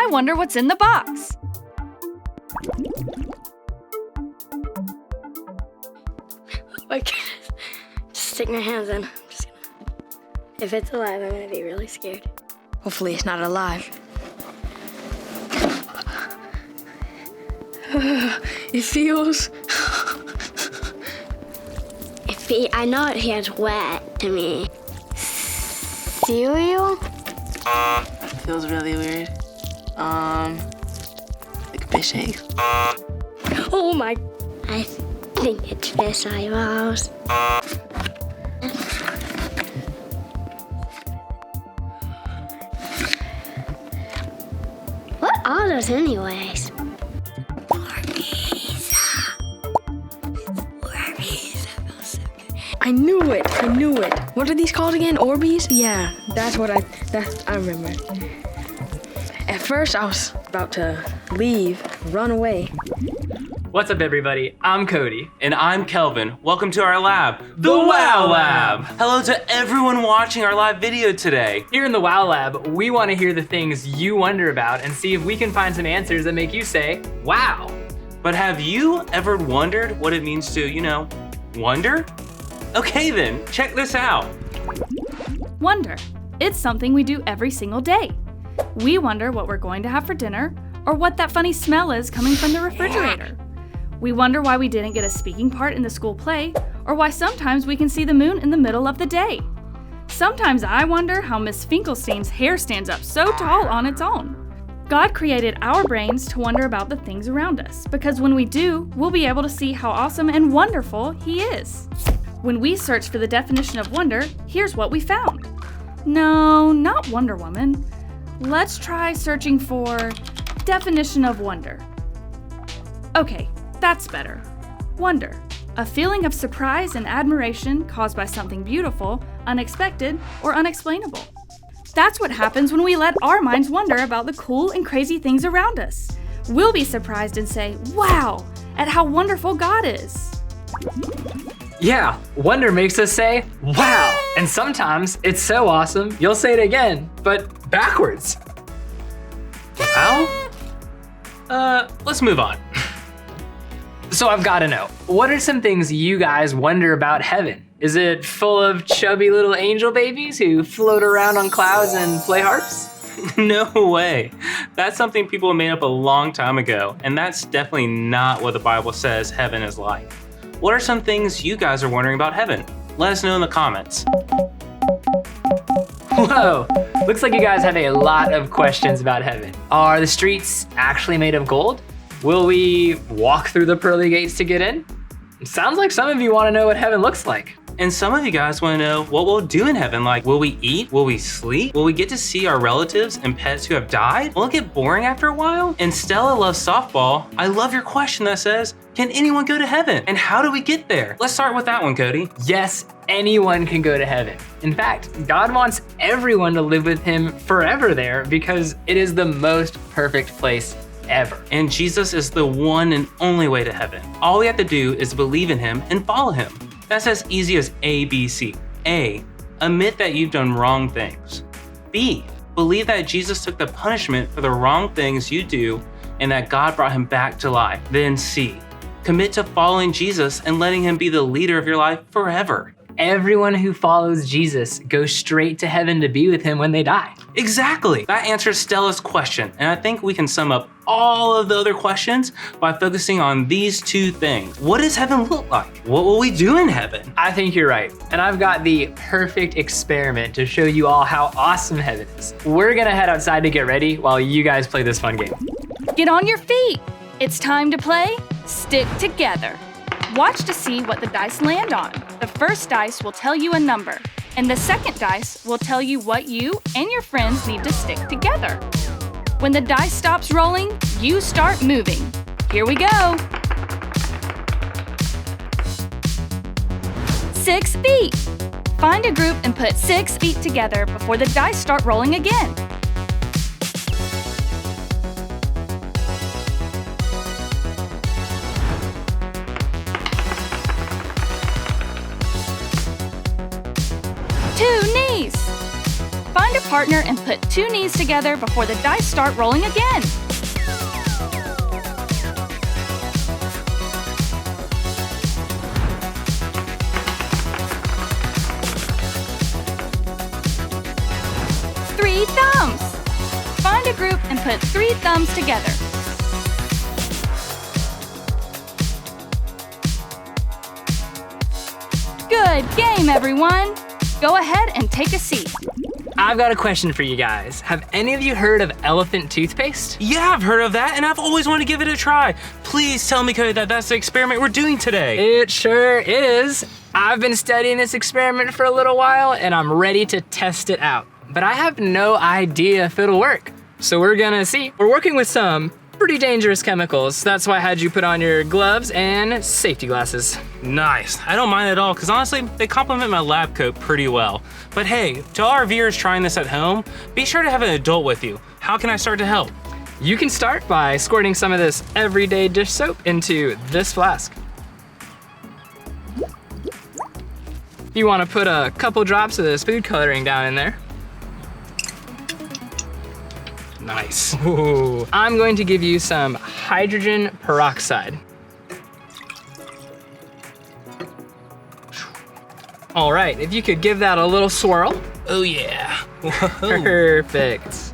I wonder what's in the box. Like, just stick my hands in. If it's alive, I'm gonna be really scared. Hopefully it's not alive. It feels... I know it feels wet to me. Cereal? It feels really weird. Like fish eggs. Oh my... I think it's fish eyeballs. What are those anyways? I knew it. What are these called again? Orbeez? Yeah, that's what I remember. At first, I was about to leave, run away. What's up, everybody? I'm Cody. And I'm Kelvin. Welcome to our lab, the Wow Lab. Hello to everyone watching our live video today. Here in the Wow Lab, we want to hear the things you wonder about and see if we can find some answers that make you say, wow. But have you ever wondered what it means to, wonder? Okay then, check this out. Wonder. It's something we do every single day. We wonder what we're going to have for dinner or what that funny smell is coming from the refrigerator. We wonder why we didn't get a speaking part in the school play or why sometimes we can see the moon in the middle of the day. Sometimes I wonder how Miss Finkelstein's hair stands up so tall on its own. God created our brains to wonder about the things around us because when we do, we'll be able to see how awesome and wonderful He is. When we searched for the definition of wonder, here's what we found. No, not Wonder Woman. Let's try searching for definition of wonder. Okay, that's better. Wonder, a feeling of surprise and admiration caused by something beautiful, unexpected, or unexplainable. That's what happens when we let our minds wonder about the cool and crazy things around us. We'll be surprised and say, wow, at how wonderful God is. Yeah, wonder makes us say, wow. And sometimes it's so awesome, you'll say it again, but backwards. Wow? Let's move on. So I've got to know, what are some things you guys wonder about heaven? Is it full of chubby little angel babies who float around on clouds and play harps? No way. That's something people made up a long time ago, and that's definitely not what the Bible says heaven is like. What are some things you guys are wondering about heaven? Let us know in the comments. Whoa, looks like you guys have a lot of questions about heaven. Are the streets actually made of gold? Will we walk through the pearly gates to get in? It sounds like some of you want to know what heaven looks like. And some of you guys want to know what we'll do in heaven. Like, will we eat? Will we sleep? Will we get to see our relatives and pets who have died? Will it get boring after a while? And Stella loves softball. I love your question that says, can anyone go to heaven? And how do we get there? Let's start with that one, Cody. Yes, anyone can go to heaven. In fact, God wants everyone to live with Him forever there because it is the most perfect place ever. And Jesus is the one and only way to heaven. All we have to do is believe in Him and follow Him. That's as easy as A, B, C. A, admit that you've done wrong things. B, believe that Jesus took the punishment for the wrong things you do and that God brought Him back to life. Then C, commit to following Jesus and letting Him be the leader of your life forever. Everyone who follows Jesus goes straight to heaven to be with Him when they die. Exactly. That answers Stella's question, and I think we can sum up all of the other questions by focusing on these two things. What does heaven look like? What will we do in heaven? I think you're right, and I've got the perfect experiment to show you all how awesome heaven is. We're gonna head outside to get ready while you guys play this fun game. Get on your feet. It's time to play Stick Together. Watch to see what the dice land on. The first dice will tell you a number, and the second dice will tell you what you and your friends need to stick together. When the dice stops rolling, you start moving. Here we go. 6 feet. Find a group and put 6 feet together before the dice start rolling again. 2 knees. Find a partner and put 2 knees together before the dice start rolling again. Three thumbs. Find a group and put 3 thumbs together. Good game, everyone. Go ahead and take a seat. I've got a question for you guys. Have any of you heard of elephant toothpaste? Yeah, I've heard of that, and I've always wanted to give it a try. Please tell me, Cody, that that's the experiment we're doing today. It sure is. I've been studying this experiment for a little while, and I'm ready to test it out. But I have no idea if it'll work. So we're gonna see. We're working with some pretty dangerous chemicals. That's why I had you put on your gloves and safety glasses. Nice. I don't mind at all, because honestly, they complement my lab coat pretty well. But hey, to all our viewers trying this at home, be sure to have an adult with you. How can I start to help? You can start by squirting some of this everyday dish soap into this flask. You want to put a couple drops of this food coloring down in there. Nice. Ooh. I'm going to give you some hydrogen peroxide. All right, if you could give that a little swirl. Oh yeah. Whoa. Perfect.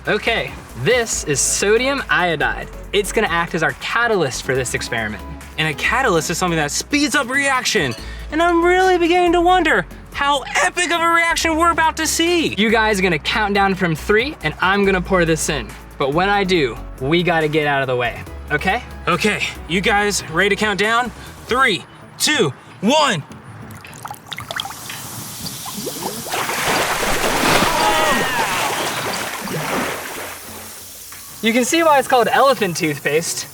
Okay, this is sodium iodide. It's gonna act as our catalyst for this experiment. And a catalyst is something that speeds up reaction. And I'm really beginning to wonder how epic of a reaction we're about to see. You guys are gonna count down from 3 and I'm gonna pour this in. But when I do, we gotta get out of the way, okay? Okay, you guys ready to count down? 3, 2, 1. You can see why it's called elephant toothpaste.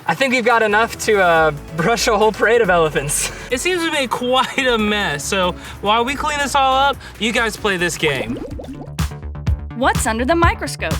I think we've got enough to brush a whole parade of elephants. It seems to be quite a mess, so while we clean this all up, you guys play this game. What's under the microscope?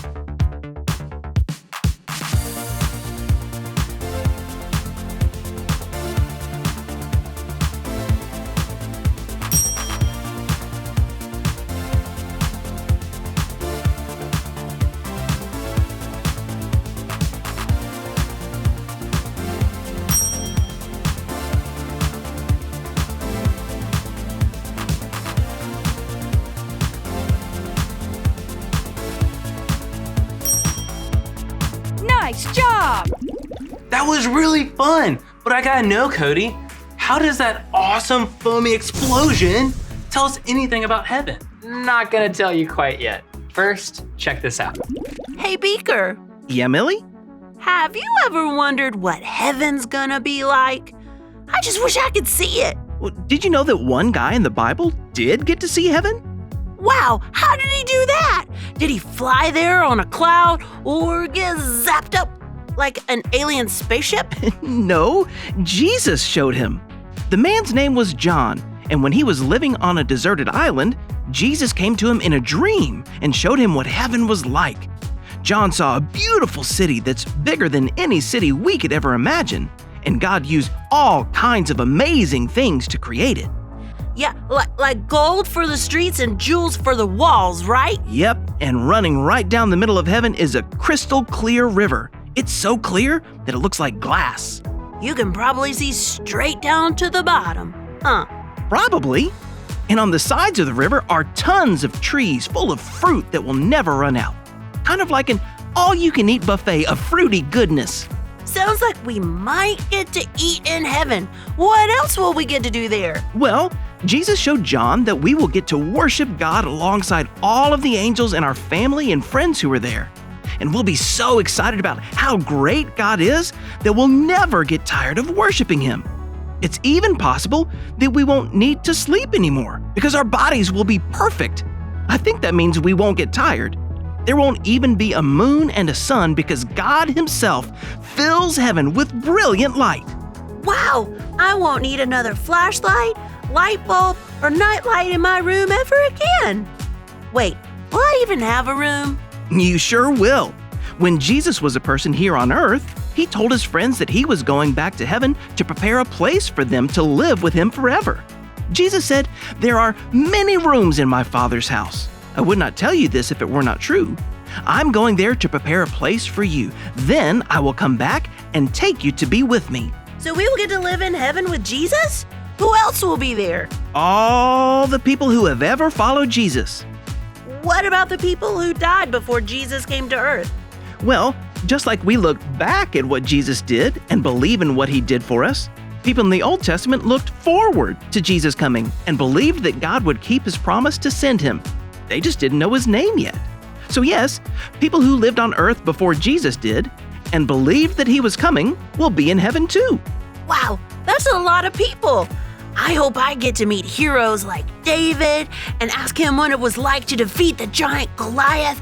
Nice job! That was really fun, but I gotta know, Cody, how does that awesome foamy explosion tell us anything about heaven? Not gonna tell you quite yet. First, check this out. Hey, Beaker, Yeah, Millie? have you ever wondered what heaven's gonna be like? I just wish I could see it. Well, did you know that one guy in the Bible did get to see heaven? Wow, how did he do that? Did he fly there on a cloud or get zapped up like an alien spaceship? No, Jesus showed him. The man's name was John, and when he was living on a deserted island, Jesus came to him in a dream and showed him what heaven was like. John saw a beautiful city that's bigger than any city we could ever imagine, and God used all kinds of amazing things to create it. Yeah, like gold for the streets and jewels for the walls, right? Yep, and running right down the middle of heaven is a crystal clear river. It's so clear that it looks like glass. You can probably see straight down to the bottom, huh? Probably. And on the sides of the river are tons of trees full of fruit that will never run out. Kind of like an all-you-can-eat buffet of fruity goodness. Sounds like we might get to eat in heaven. What else will we get to do there? Well, Jesus showed John that we will get to worship God alongside all of the angels and our family and friends who are there. And we'll be so excited about how great God is that we'll never get tired of worshiping Him. It's even possible that we won't need to sleep anymore because our bodies will be perfect. I think that means we won't get tired. There won't even be a moon and a sun because God Himself fills heaven with brilliant light. Wow, I won't need another flashlight, light bulb, or nightlight in my room ever again. Wait, will I even have a room? You sure will. When Jesus was a person here on earth, He told His friends that He was going back to heaven to prepare a place for them to live with Him forever. Jesus said, "There are many rooms in my Father's house." I would not tell you this if it were not true. I'm going there to prepare a place for you. Then I will come back and take you to be with me. So we will get to live in heaven with Jesus? Who else will be there? All the people who have ever followed Jesus. What about the people who died before Jesus came to earth? Well, just like we look back at what Jesus did and believe in what he did for us, people in the Old Testament looked forward to Jesus coming and believed that God would keep his promise to send him. They just didn't know his name yet. So yes, people who lived on earth before Jesus did and believed that he was coming will be in heaven too. Wow, that's a lot of people. I hope I get to meet heroes like David and ask him what it was like to defeat the giant Goliath.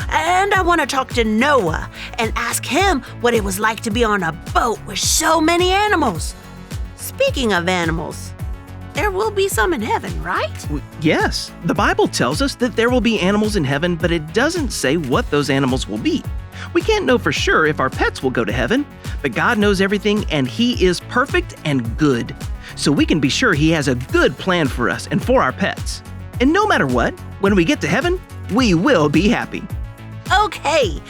And I want to talk to Noah and ask him what it was like to be on a boat with so many animals. Speaking of animals, there will be some in heaven, right? Yes, the Bible tells us that there will be animals in heaven, but it doesn't say what those animals will be. We can't know for sure if our pets will go to heaven, but God knows everything and he is perfect and good. So we can be sure he has a good plan for us and for our pets. And no matter what, when we get to heaven, we will be happy. Okay,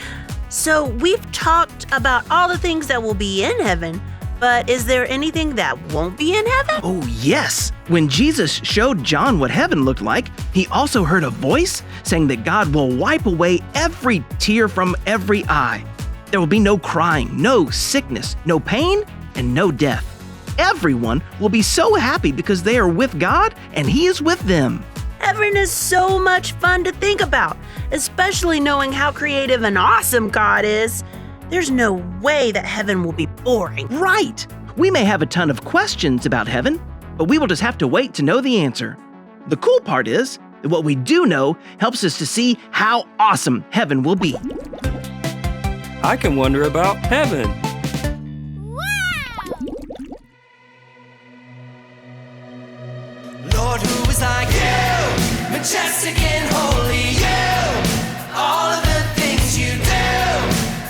so we've talked about all the things that will be in heaven, but is there anything that won't be in heaven? Oh, yes. When Jesus showed John what heaven looked like, he also heard a voice saying that God will wipe away every tear from every eye. There will be no crying, no sickness, no pain, and no death. Everyone will be so happy because they are with God and he is with them. Heaven is so much fun to think about, especially knowing how creative and awesome God is. There's no way that heaven will be boring. Right. We may have a ton of questions about heaven, but we will just have to wait to know the answer. The cool part is that what we do know helps us to see how awesome heaven will be. I can wonder about heaven. Lord, who is like you? Majestic and holy, you. All of the things you do,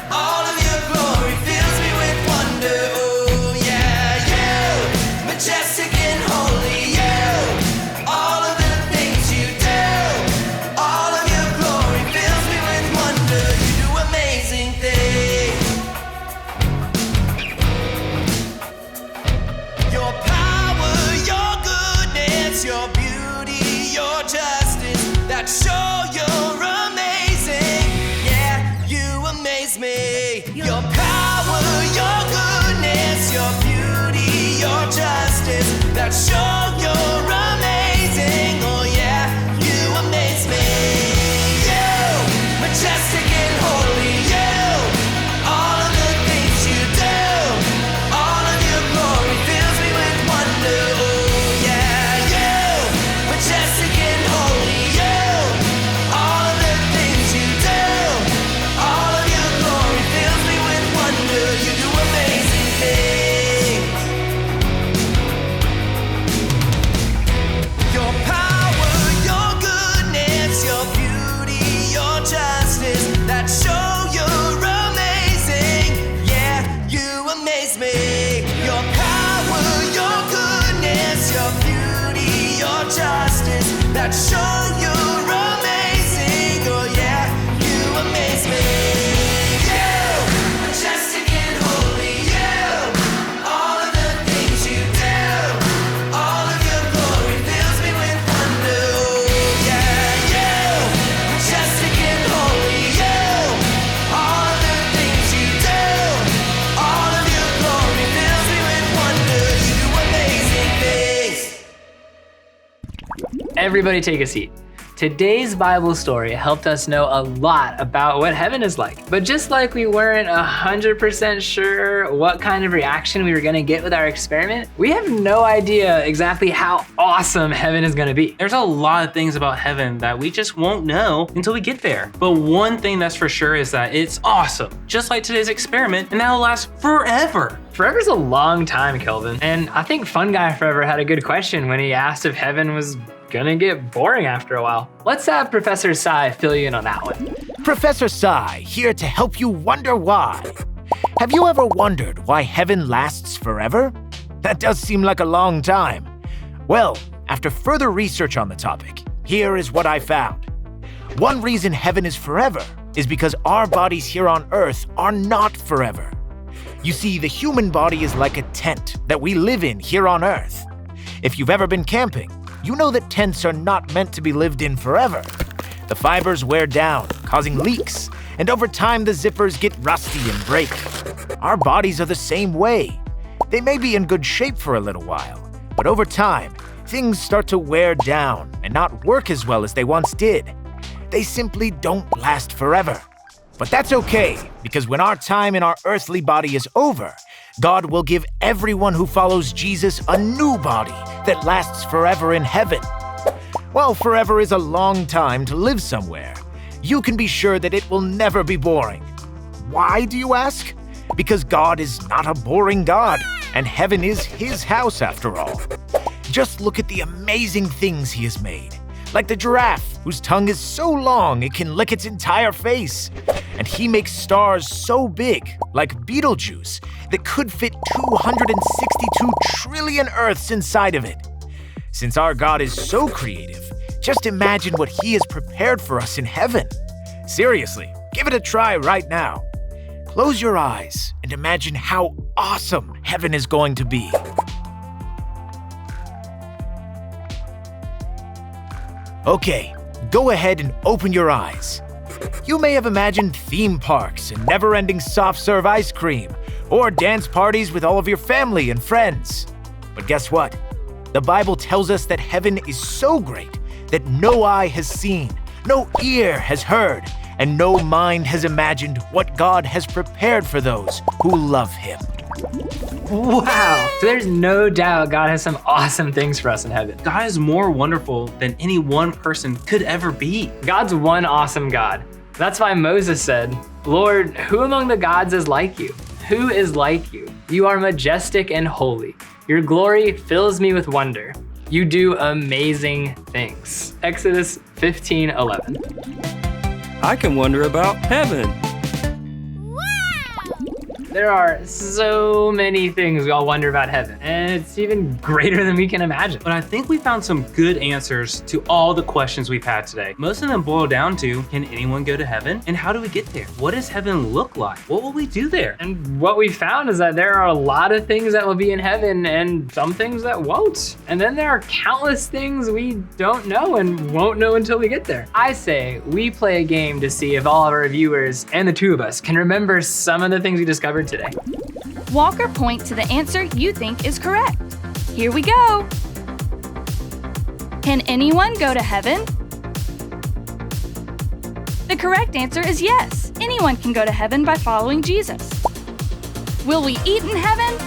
all of your glory fills me with wonder. Oh, yeah, you. Majestic and holy, you. All of the things you do, all of your glory fills me with wonder. You do amazing things. Your power, your goodness, your beauty, your justice, that show you're amazing. Yeah, you amaze me. Your power, your goodness, your beauty, your justice, that show you're amazing. Oh yeah, you amaze me. You, majestic and holy, you. All of the things you do, all of your glory fills me with wonder. Oh yeah, you, majestic and holy, you. All of the things you do, all of your glory fills me with wonder. You do amazing things. Your power, your goodness, your beauty, your justice, that show you're amazing. Yeah, you amaze me. Your power, your goodness, your beauty, your justice, that show you're amazing. Oh yeah, you amaze me. You, majestic and holy, you. All of the things you do, all of your glory fills me with wonder. Oh yeah, you, majestic and holy, you. All of the things you do, all of your glory fills me with wonder. You do amazing things. Everybody take a seat. Today's Bible story helped us know a lot about what heaven is like. But just like we weren't 100% sure what kind of reaction we were gonna get with our experiment, we have no idea exactly how awesome heaven is gonna be. There's a lot of things about heaven that we just won't know until we get there. But one thing that's for sure is that it's awesome, just like today's experiment, and that'll last forever. Forever's a long time, Kelvin. And I think Fun Guy Forever had a good question when he asked if heaven was gonna get boring after a while. Let's have Professor Sai fill you in on that one. Professor Sai, here to help you wonder why. Have you ever wondered why heaven lasts forever? That does seem like a long time. Well, after further research on the topic, here is what I found. One reason heaven is forever is because our bodies here on earth are not forever. You see, the human body is like a tent that we live in here on earth. If you've ever been camping, you know that tents are not meant to be lived in forever. The fibers wear down, causing leaks, and over time the zippers get rusty and break. Our bodies are the same way. They may be in good shape for a little while, but over time, things start to wear down and not work as well as they once did. They simply don't last forever. But that's okay, because when our time in our earthly body is over, God will give everyone who follows Jesus a new body that lasts forever in heaven. While forever is a long time to live somewhere, you can be sure that it will never be boring. Why, do you ask? Because God is not a boring God, and heaven is His house after all. Just look at the amazing things He has made, like the giraffe, whose tongue is so long it can lick its entire face. And He makes stars so big, like Betelgeuse, that could fit 262 trillion Earths inside of it. Since our God is so creative, just imagine what He has prepared for us in heaven. Seriously, give it a try right now. Close your eyes and imagine how awesome heaven is going to be. Okay, go ahead and open your eyes. You may have imagined theme parks and never-ending soft-serve ice cream, or dance parties with all of your family and friends. But guess what? The Bible tells us that heaven is so great that no eye has seen, no ear has heard, and no mind has imagined what God has prepared for those who love Him. Wow. So there's no doubt God has some awesome things for us in heaven. God is more wonderful than any one person could ever be. God's one awesome God. That's why Moses said, "Lord, who among the gods is like you? Who is like you? You are majestic and holy. Your glory fills me with wonder. You do amazing things." Exodus 15:11. I can wonder about heaven. There are so many things we all wonder about heaven, and it's even greater than we can imagine. But I think we found some good answers to all the questions we've had today. Most of them boil down to, can anyone go to heaven? And how do we get there? What does heaven look like? What will we do there? And what we found is that there are a lot of things that will be in heaven and some things that won't. And then there are countless things we don't know and won't know until we get there. I say we play a game to see if all of our viewers and the two of us can remember some of the things we discovered today. Walk or point to the answer you think is correct. Here we go. Can anyone go to heaven? The correct answer is yes. Anyone can go to heaven by following Jesus. Will we eat in heaven?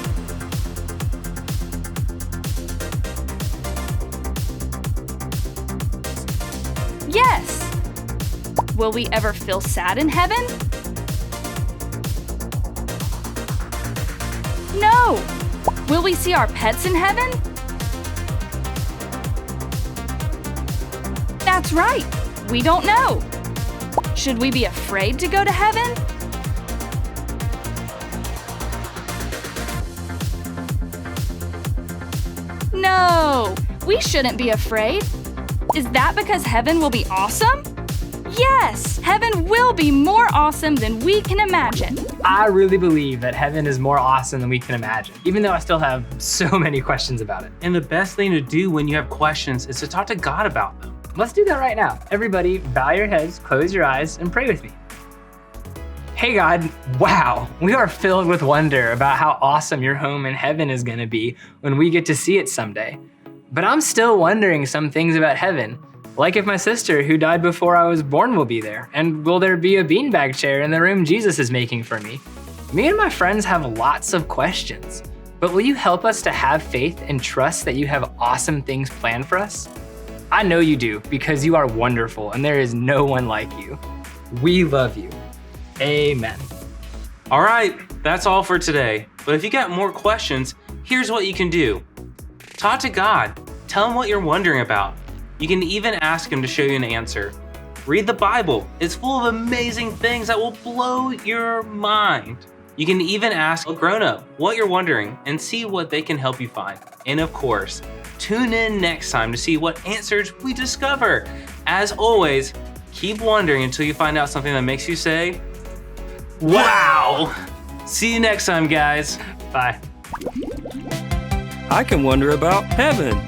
Yes. Will we ever feel sad in heaven? No! Will we see our pets in heaven? That's right, we don't know. Should we be afraid to go to heaven? No, we shouldn't be afraid. Is that because heaven will be awesome? Yes, heaven will be more awesome than we can imagine. I really believe that heaven is more awesome than we can imagine, even though I still have so many questions about it. And the best thing to do when you have questions is to talk to God about them. Let's do that right now. Everybody, bow your heads, close your eyes, and pray with me. Hey God, wow, we are filled with wonder about how awesome your home in heaven is gonna be when we get to see it someday. But I'm still wondering some things about heaven. Like if my sister who died before I was born will be there, and will there be a beanbag chair in the room Jesus is making for me? Me and my friends have lots of questions, but will you help us to have faith and trust that you have awesome things planned for us? I know you do, because you are wonderful and there is no one like you. We love you. Amen. All right, that's all for today. But if you got more questions, here's what you can do. Talk to God. Tell Him what you're wondering about. You can even ask Him to show you an answer. Read the Bible. It's full of amazing things that will blow your mind. You can even ask a grown-up what you're wondering and see what they can help you find. And of course, tune in next time to see what answers we discover. As always, Keep wondering until you find out something that makes you say, wow! See you next time, guys. Bye. I can wonder about heaven.